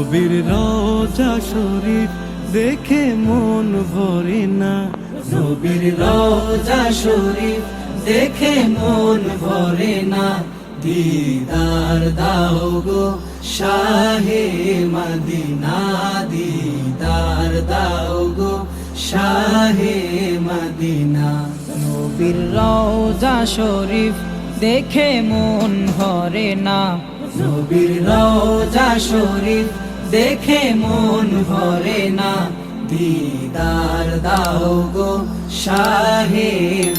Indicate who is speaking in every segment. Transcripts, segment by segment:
Speaker 1: নবীর রওজা শরীফ দেখে মন ভরে না,
Speaker 2: নবীর রওজা শরীফ দেখে মন ভরে না। দিদার দাও গো শাহে মদিনা, দিদার দাও গো শাহে মদিনা।
Speaker 3: নবীর রওজা শরীফ দেখে মন ভরে না,
Speaker 2: নবীর রওজা শরীফ দেখে মন ভরে না। দিদার দাও গো শাহে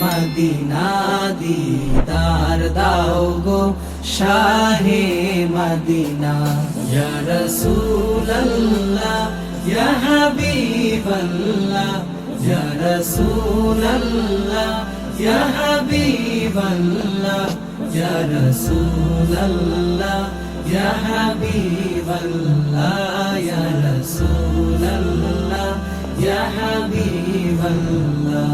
Speaker 2: মদিনা, দিদার দাও গো শাহে মদিনা। ইয়া রাসূলুল্লাহ ইয়া হাবিবাল্লাহ, ইয়া রাসূলুল্লাহ ইয়া হাবিবাল্লাহ, ইয়া রাসূলুল্লাহ ইয়া হাবিবাল্লাহ, ইয়া রাসূলুল্লাহ ইয়া হাবিবাল্লাহ।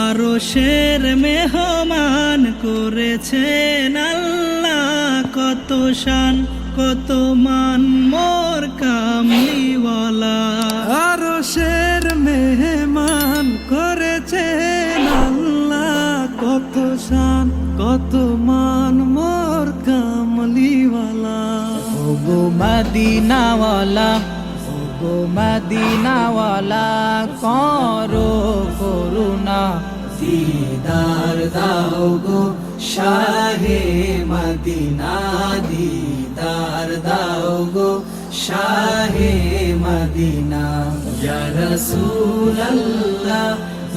Speaker 1: আরশের মেহমান করেছেন আল্লাহ, কত শান কত মান মোর কামলিওয়ালা। আরশের মেহমান করেছেন আল্লাহ, কত শান কত মান মোর কামলিওয়ালা।
Speaker 3: ওগো মদিনাওয়ালা, ওগো মদিনাওয়ালা, করো করুণা।
Speaker 2: দিদার দাও গো শাহে মদিনা, দিদার দাও গো শাহে মদিনা। ইয়া রাসূলুল্লাহ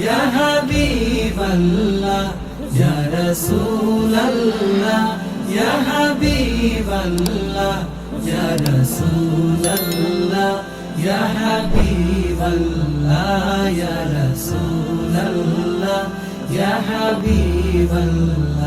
Speaker 2: ইয়া হাবিবাল্লাহ, ইয়া রাসূলুল্লাহ ইয়া হাবিবাল্লাহ, ইয়া রাসূলুল্লাহ ইয়া হাবিবাল্লাহ, ইয়া রাসূলুল্লাহ ইয়া হাবিবাল্লাহ।